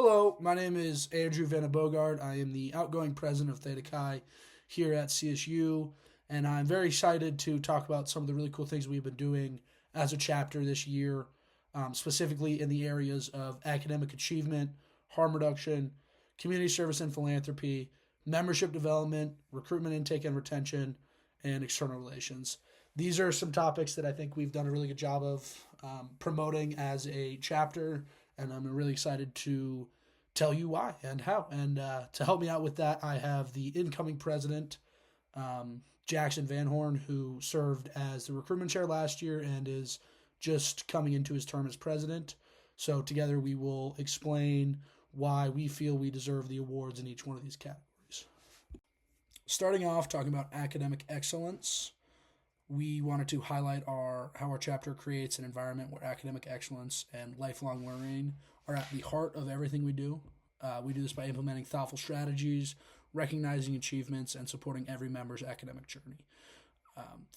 Hello, my name is Andrew Vanna Bogard. I am the outgoing president of Theta Chi here at CSU, and I'm very excited to talk about some of the really cool things we've been doing as a chapter this year, specifically in the areas of academic achievement, harm reduction, community service and philanthropy, membership development, recruitment intake and retention, and external relations. These are some topics that I think we've done a really good job of promoting as a chapter, and I'm really excited to tell you why and how. And to help me out with that, I have the incoming president, Jackson Van Horn, who served as the recruitment chair last year and is just coming into his term as president. So together we will explain why we feel we deserve the awards in each one of these categories. Starting off talking about academic excellence, we wanted to highlight how our chapter creates an environment where academic excellence and lifelong learning are at the heart of everything we do. We do this by implementing thoughtful strategies, recognizing achievements, and supporting every member's academic journey.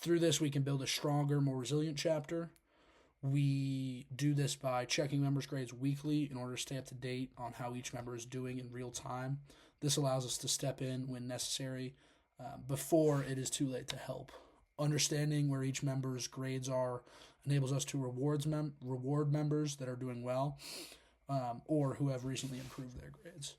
Through this, we can build a stronger, more resilient chapter. We do this by checking members' grades weekly in order to stay up to date on how each member is doing in real time. This allows us to step in when necessary before it is too late to help. Understanding where each member's grades are enables us to reward members that are doing well or who have recently improved their grades.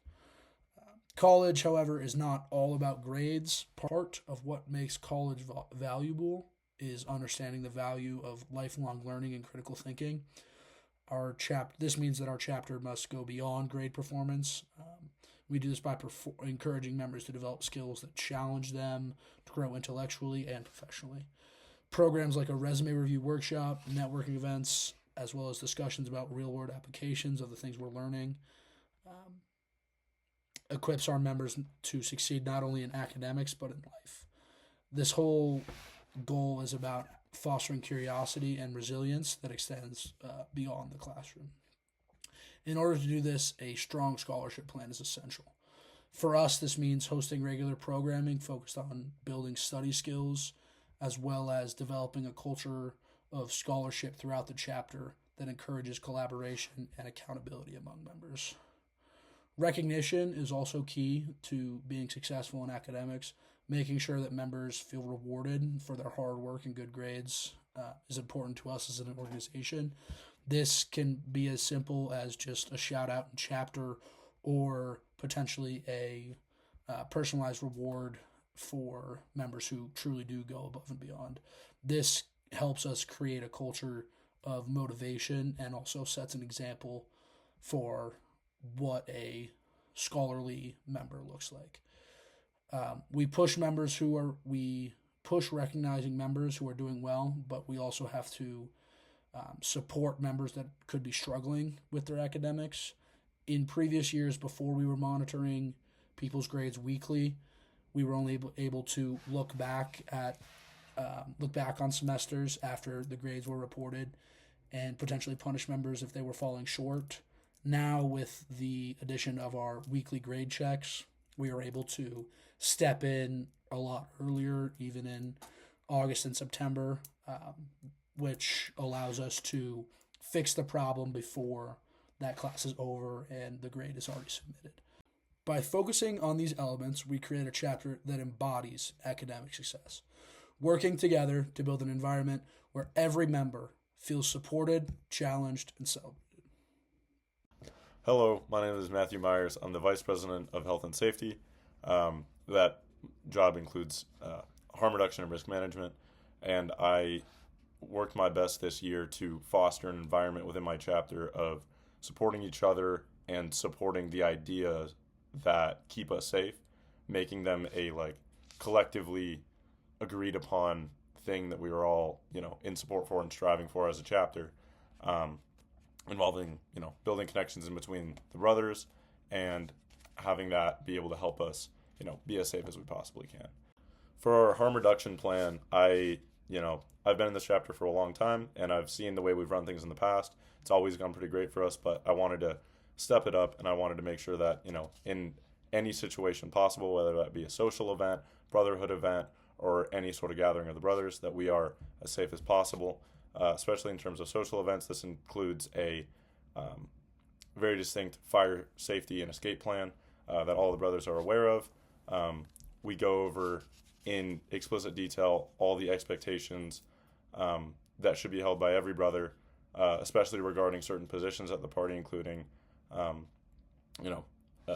College, however, is not all about grades. Part of what makes college valuable is understanding the value of lifelong learning and critical thinking. This means that our chapter must go beyond grade performance. We do this by encouraging members to develop skills that challenge them to grow intellectually and professionally. Programs like a resume review workshop, networking events, as well as discussions about real-world applications of the things we're learning, equips our members to succeed not only in academics but in life. This whole goal is about fostering curiosity and resilience that extends beyond the classroom. In order to do this, a strong scholarship plan is essential. For us, this means hosting regular programming focused on building study skills, as well as developing a culture of scholarship throughout the chapter that encourages collaboration and accountability among members. Recognition is also key to being successful in academics. Making sure that members feel rewarded for their hard work and good grades is important to us as an organization. This can be as simple as just a shout out in chapter or potentially a personalized reward for members who truly do go above and beyond. This helps us create a culture of motivation and also sets an example for what a scholarly member looks like. We push recognizing members who are doing well, but we also have to support members that could be struggling with their academics. In previous years, before we were monitoring people's grades weekly, we were only able to look back on semesters after the grades were reported and potentially punish members if they were falling short. Now, with the addition of our weekly grade checks, we are able to step in a lot earlier, even in August and September, which allows us to fix the problem before that class is over and the grade is already submitted. By focusing on these elements, we create a chapter that embodies academic success, working together to build an environment where every member feels supported, challenged, and celebrated. Hello, my name is Matthew Myers. I'm the Vice President of Health and Safety. That job includes harm reduction and risk management, and I worked my best this year to foster an environment within my chapter of supporting each other and supporting the ideas that keep us safe, making them a collectively agreed upon thing that we were all in support for and striving for as a chapter. Involving building connections in between the brothers and having that be able to help us be as safe as we possibly can. For our harm reduction plan, I've been in this chapter for a long time and I've seen the way we've run things in the past. It's always gone pretty great for us, but I wanted to step it up and I wanted to make sure that in any situation possible, whether that be a social event, brotherhood event, or any sort of gathering of the brothers, that we are as safe as possible. Especially in terms of social events. This includes a very distinct fire safety and escape plan that all the brothers are aware of. We go over in explicit detail all the expectations that should be held by every brother, especially regarding certain positions at the party, including,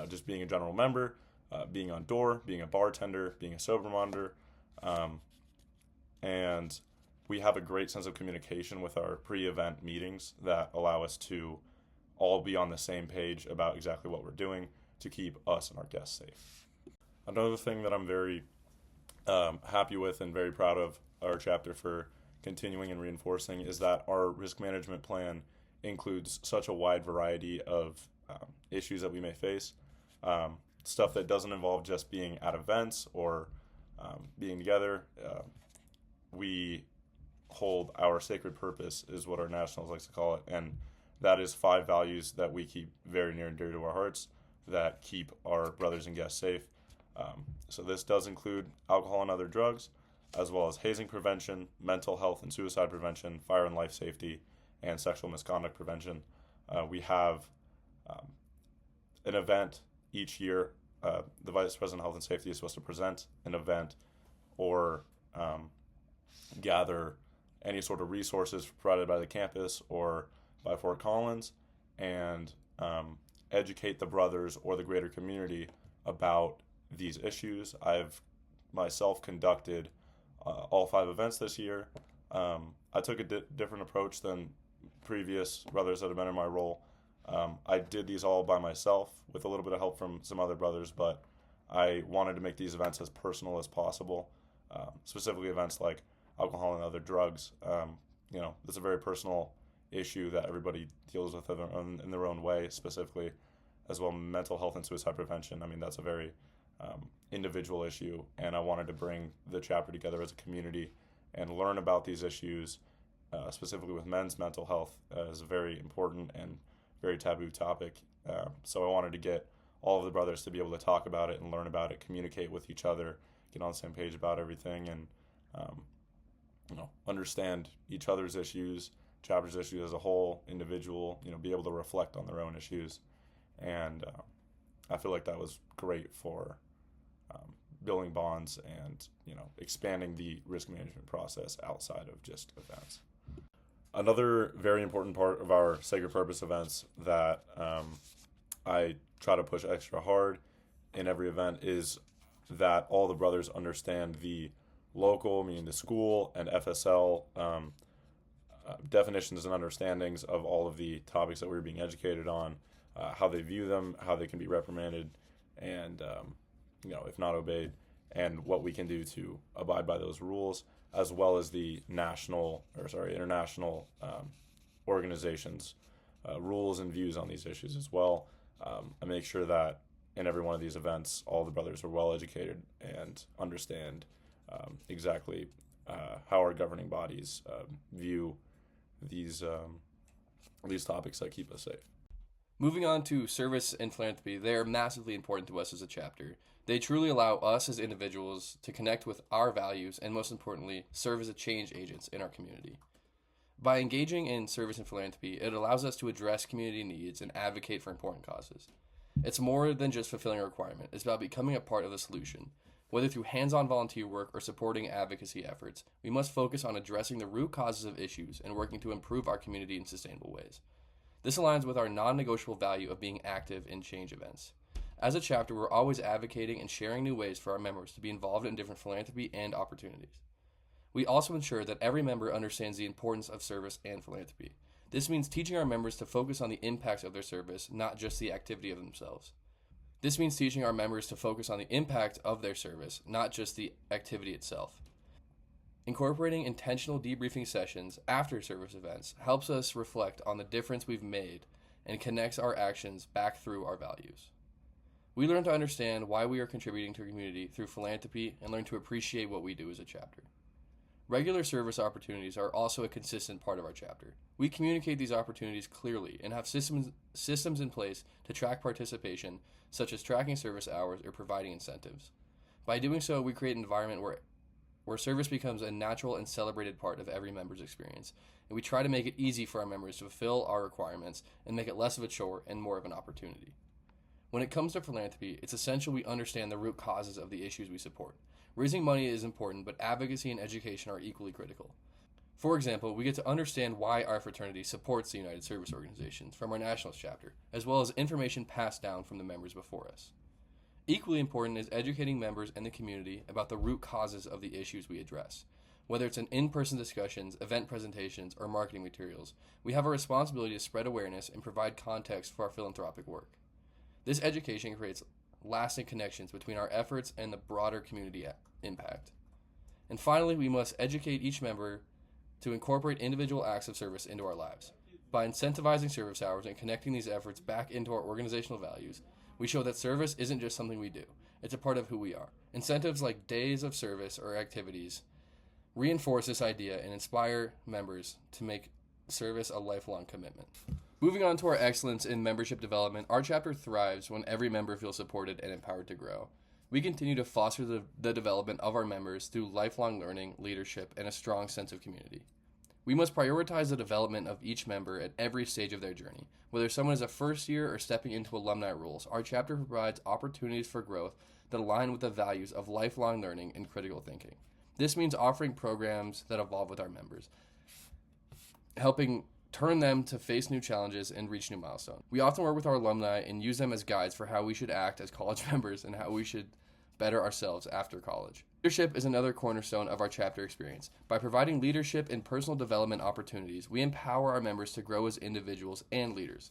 just being a general member, being on door, being a bartender, being a sober monitor, and we have a great sense of communication with our pre-event meetings that allow us to all be on the same page about exactly what we're doing to keep us and our guests safe. Another thing that I'm very happy with and very proud of our chapter for continuing and reinforcing is that our risk management plan includes such a wide variety of issues that we may face. Stuff that doesn't involve just being at events or being together. We hold our sacred purpose, is what our nationals likes to call it, and that is 5 values that we keep very near and dear to our hearts that keep our brothers and guests safe. So this does include alcohol and other drugs, as well as hazing prevention, mental health and suicide prevention, fire and life safety, and sexual misconduct prevention. We have an event each year. The Vice President of Health and Safety is supposed to present an event or gather any sort of resources provided by the campus or by Fort Collins and educate the brothers or the greater community about these issues. I've myself conducted all 5 events this year. I took a different approach than previous brothers that have been in my role. I did these all by myself with a little bit of help from some other brothers, but I wanted to make these events as personal as possible, specifically events like alcohol and other drugs. It's a very personal issue that everybody deals with in their own way, specifically as well. Mental health and suicide prevention, that's a very individual issue, and I wanted to bring the chapter together as a community and learn about these issues, specifically with men's mental health as a very important and very taboo topic. So I wanted to get all of the brothers to be able to talk about it and learn about it, communicate with each other, get on the same page about everything, and understand each other's issues, chapter's issues as a whole, individual, be able to reflect on their own issues. And I feel like that was great for building bonds and, expanding the risk management process outside of just events. Another very important part of our Sacred Purpose events that I try to push extra hard in every event is that all the brothers understand the local, meaning the school, and FSL definitions and understandings of all of the topics that we're being educated on, how they view them, how they can be reprimanded, and if not obeyed, and what we can do to abide by those rules, as well as the international organizations' rules and views on these issues as well. I make sure that in every one of these events, all the brothers are well educated and understand exactly how our governing bodies view these topics that keep us safe. Moving on to service and philanthropy, they are massively important to us as a chapter. They truly allow us as individuals to connect with our values and, most importantly, serve as a change agents in our community. By engaging in service and philanthropy, it allows us to address community needs and advocate for important causes. It's more than just fulfilling a requirement. It's about becoming a part of the solution. Whether through hands-on volunteer work or supporting advocacy efforts, we must focus on addressing the root causes of issues and working to improve our community in sustainable ways. This aligns with our non-negotiable value of being active in change events. As a chapter, we're always advocating and sharing new ways for our members to be involved in different philanthropy and opportunities. We also ensure that every member understands the importance of service and philanthropy. This means teaching our members to focus on the impacts of their service, not just the activity of themselves. This means teaching our members to focus on the impact of their service, not just the activity itself. Incorporating intentional debriefing sessions after service events helps us reflect on the difference we've made and connects our actions back through our values. We learn to understand why we are contributing to our community through philanthropy and learn to appreciate what we do as a chapter. Regular service opportunities are also a consistent part of our chapter. We communicate these opportunities clearly and have systems in place to track participation, such as tracking service hours or providing incentives. By doing so, we create an environment where where service becomes a natural and celebrated part of every member's experience, and we try to make it easy for our members to fulfill our requirements and make it less of a chore and more of an opportunity. When it comes to philanthropy, it's essential we understand the root causes of the issues we support. Raising money is important, but advocacy and education are equally critical. For example, we get to understand why our fraternity supports the United Service Organizations from our Nationals chapter, as well as information passed down from the members before us. Equally important is educating members and the community about the root causes of the issues we address. Whether it's in in-person discussions, event presentations, or marketing materials, we have a responsibility to spread awareness and provide context for our philanthropic work. This education creates lasting connections between our efforts and the broader community impact. And finally, we must educate each member to incorporate individual acts of service into our lives. By incentivizing service hours and connecting these efforts back into our organizational values, we show that service isn't just something we do, it's a part of who we are. Incentives like days of service or activities reinforce this idea and inspire members to make service a lifelong commitment. Moving on to our excellence in membership development, our chapter thrives when every member feels supported and empowered to grow. We continue to foster the development of our members through lifelong learning, leadership, and a strong sense of community. We must prioritize the development of each member at every stage of their journey. Whether someone is a first year or stepping into alumni roles, our chapter provides opportunities for growth that align with the values of lifelong learning and critical thinking. This means offering programs that evolve with our members, helping turn them to face new challenges and reach new milestones. We often work with our alumni and use them as guides for how we should act as college members and how we should better ourselves after college. Leadership is another cornerstone of our chapter experience. By providing leadership and personal development opportunities, we empower our members to grow as individuals and leaders.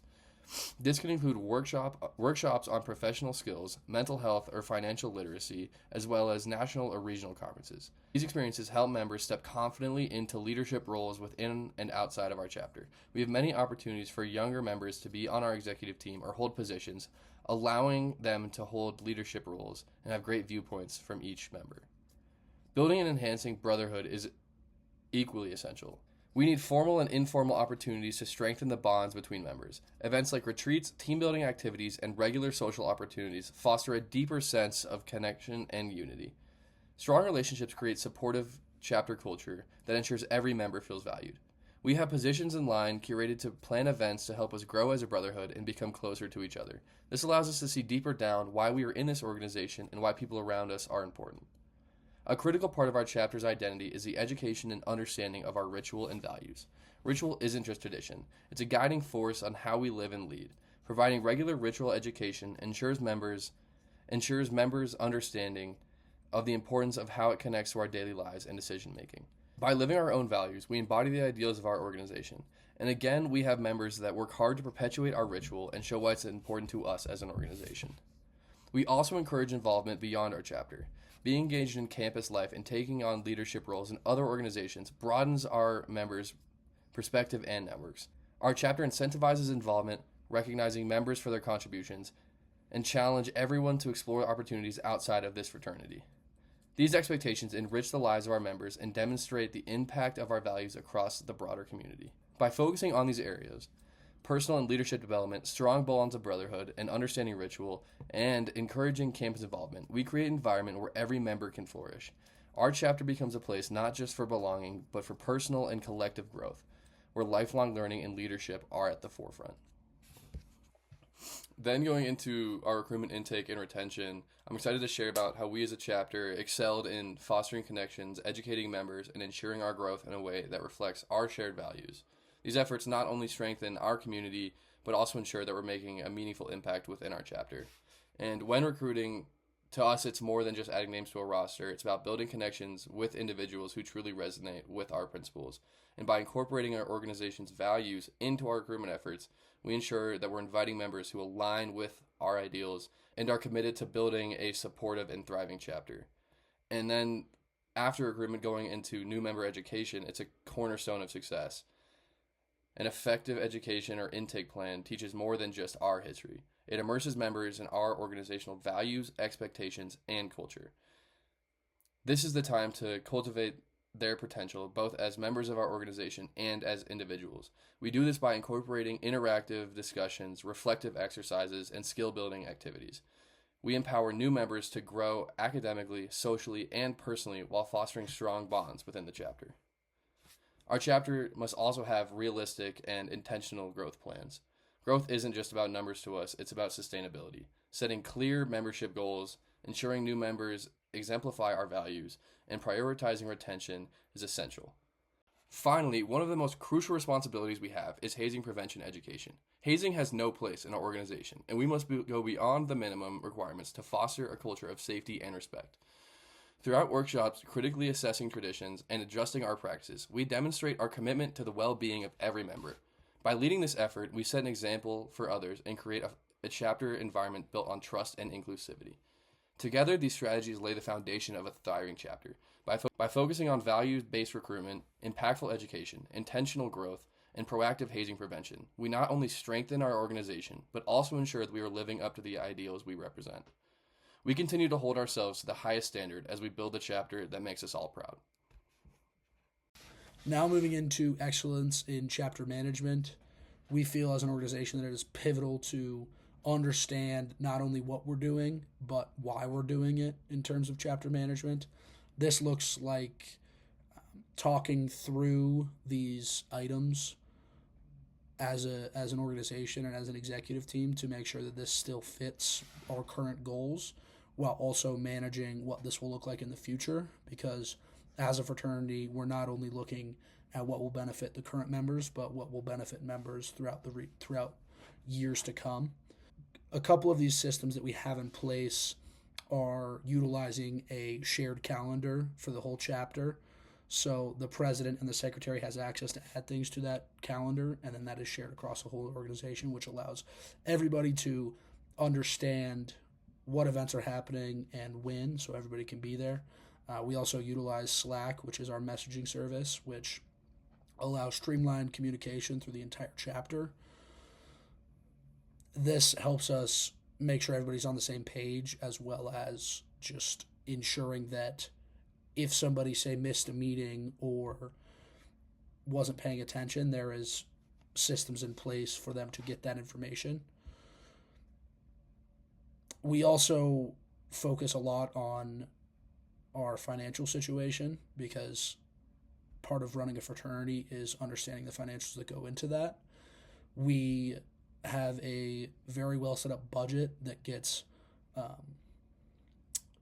This can include workshops on professional skills, mental health, or financial literacy, as well as national or regional conferences. These experiences help members step confidently into leadership roles within and outside of our chapter. We have many opportunities for younger members to be on our executive team or hold positions, allowing them to hold leadership roles and have great viewpoints from each member. Building and enhancing brotherhood is equally essential. We need formal and informal opportunities to strengthen the bonds between members. Events like retreats, team building activities, and regular social opportunities foster a deeper sense of connection and unity. Strong relationships create supportive chapter culture that ensures every member feels valued. We have positions in line curated to plan events to help us grow as a brotherhood and become closer to each other. This allows us to see deeper down why we are in this organization and why people around us are important. A critical part of our chapter's identity is the education and understanding of our ritual and values. Ritual isn't just tradition. It's a guiding force on how we live and lead. Providing regular ritual education ensures members' understanding of the importance of how it connects to our daily lives and decision making. By living our own values, we embody the ideals of our organization. And again, we have members that work hard to perpetuate our ritual and show why it's important to us as an organization. We also encourage involvement beyond our chapter. Being engaged in campus life and taking on leadership roles in other organizations broadens our members' perspective and networks. Our chapter incentivizes involvement, recognizing members for their contributions, and challenge everyone to explore opportunities outside of this fraternity. These expectations enrich the lives of our members and demonstrate the impact of our values across the broader community. By focusing on these areas, personal and leadership development, strong bonds of brotherhood, and understanding ritual, and encouraging campus involvement, we create an environment where every member can flourish. Our chapter becomes a place not just for belonging, but for personal and collective growth, where lifelong learning and leadership are at the forefront. Then going into our recruitment intake and retention, I'm excited to share about how we as a chapter excelled in fostering connections, educating members, and ensuring our growth in a way that reflects our shared values. These efforts not only strengthen our community, but also ensure that we're making a meaningful impact within our chapter. And when recruiting, to us, it's more than just adding names to a roster. It's about building connections with individuals who truly resonate with our principles. And by incorporating our organization's values into our recruitment efforts, we ensure that we're inviting members who align with our ideals and are committed to building a supportive and thriving chapter. And then after recruitment, going into new member education, it's a cornerstone of success. An effective education or intake plan teaches more than just our history. It immerses members in our organizational values, expectations, and culture. This is the time to cultivate their potential, both as members of our organization and as individuals. We do this by incorporating interactive discussions, reflective exercises, and skill-building activities. We empower new members to grow academically, socially, and personally while fostering strong bonds within the chapter. Our chapter must also have realistic and intentional growth plans. Growth isn't just about numbers to us, it's about sustainability. Setting clear membership goals, ensuring new members exemplify our values, and prioritizing retention is essential. Finally, one of the most crucial responsibilities we have is hazing prevention education. Hazing has no place in our organization, and we must go beyond the minimum requirements to foster a culture of safety and respect. Throughout workshops, critically assessing traditions and adjusting our practices, we demonstrate our commitment to the well-being of every member. By leading this effort, we set an example for others and create a chapter environment built on trust and inclusivity. Together, these strategies lay the foundation of a thriving chapter. By focusing on values-based recruitment, impactful education, intentional growth, and proactive hazing prevention, we not only strengthen our organization, but also ensure that we are living up to the ideals we represent. We continue to hold ourselves to the highest standard as we build a chapter that makes us all proud. Now moving into excellence in chapter management, we feel as an organization that it is pivotal to understand not only what we're doing, but why we're doing it in terms of chapter management. This looks like talking through these items as an organization and as an executive team to make sure that this still fits our current goals, while also managing what this will look like in the future, because as a fraternity, we're not only looking at what will benefit the current members, but what will benefit members throughout years to come. A couple of these systems that we have in place are utilizing a shared calendar for the whole chapter. So the president and the secretary has access to add things to that calendar, and then that is shared across the whole organization, which allows everybody to understand what events are happening and when, so everybody can be there. We also utilize Slack, which is our messaging service, which allows streamlined communication through the entire chapter. This helps us make sure everybody's on the same page, as well as just ensuring that if somebody, say, missed a meeting or wasn't paying attention, there is systems in place for them to get that information. We also focus a lot on our financial situation, because part of running a fraternity is understanding the financials that go into that. We have a very well set up budget that gets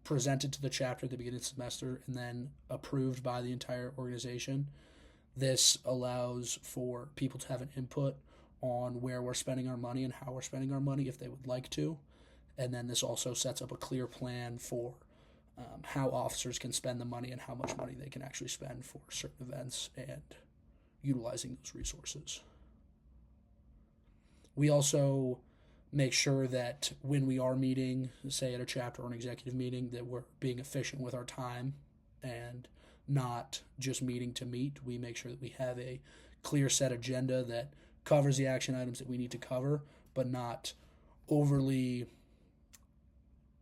presented to the chapter at the beginning of the semester and then approved by the entire organization. This allows for people to have an input on where we're spending our money and how we're spending our money if they would like to. And then this also sets up a clear plan for how officers can spend the money and how much money they can actually spend for certain events and utilizing those resources. We also make sure that when we are meeting, say at a chapter or an executive meeting, that we're being efficient with our time and not just meeting to meet. We make sure that we have a clear set agenda that covers the action items that we need to cover, but not overly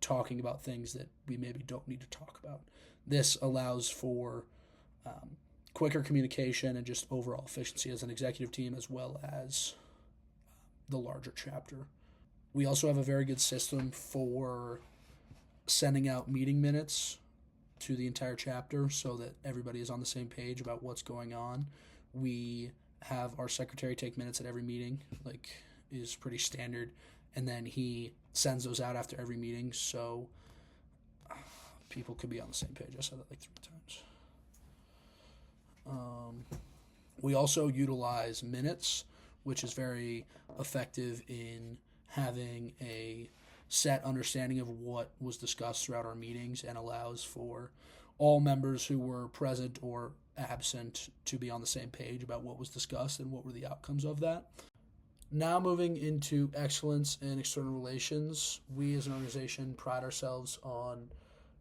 talking about things that we maybe don't need to talk about. This allows for quicker communication and just overall efficiency as an executive team, as well as the larger chapter. We also have a very good system for sending out meeting minutes to the entire chapter so that everybody is on the same page about what's going on. We have our secretary take minutes at every meeting, like is pretty standard, and then he sends those out after every meeting so people could be on the same page. I said that like 3 times. We also utilize minutes, which is very effective in having a set understanding of what was discussed throughout our meetings, and allows for all members who were present or absent to be on the same page about what was discussed and what were the outcomes of that. Now moving into excellence in external relations, we as an organization pride ourselves on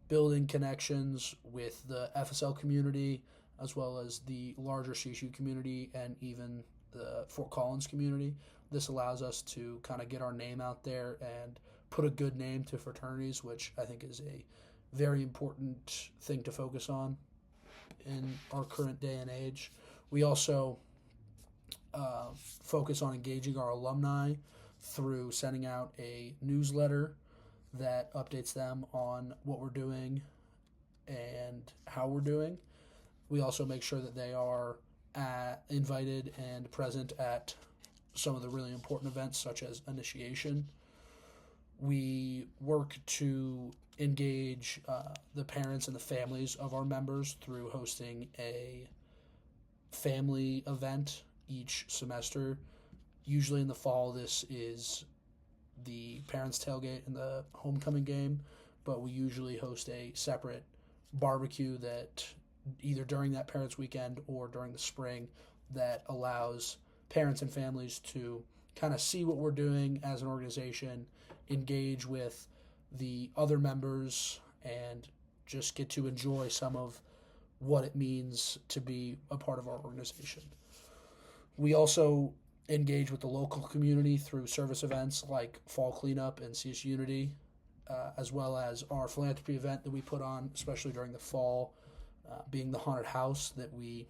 building connections with the FSL community, as well as the larger CSU community and even the Fort Collins community. This allows us to kind of get our name out there and put a good name to fraternities, which I think is a very important thing to focus on in our current day and age. We also focus on engaging our alumni through sending out a newsletter that updates them on what we're doing and how we're doing. We also make sure that they are invited and present at some of the really important events, such as initiation. We work to engage the parents and the families of our members through hosting a family event each semester. Usually in the fall, this is the parents' tailgate and the homecoming game, but we usually host a separate barbecue that either during that parents' weekend or during the spring that allows parents and families to kind of see what we're doing as an organization, engage with the other members, and just get to enjoy some of what it means to be a part of our organization. We also engage with the local community through service events like Fall Cleanup and CS Unity, as well as our philanthropy event that we put on, especially during the fall, being the haunted house that we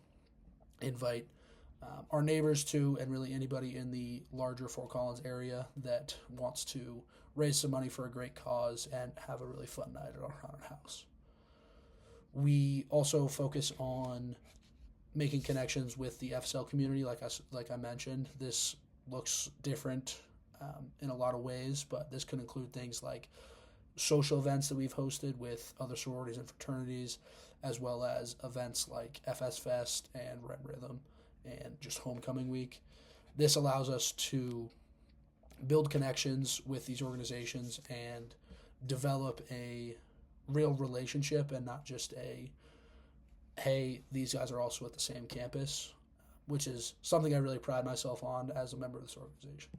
invite our neighbors to, and really anybody in the larger Fort Collins area that wants to raise some money for a great cause and have a really fun night at our haunted house. We also focus on making connections with the FSL community, like I mentioned. This looks different in a lot of ways, but this could include things like social events that we've hosted with other sororities and fraternities, as well as events like FS Fest and Red Rhythm and just Homecoming Week. This allows us to build connections with these organizations and develop a real relationship and not just a, hey, these guys are also at the same campus, which is something I really pride myself on as a member of this organization.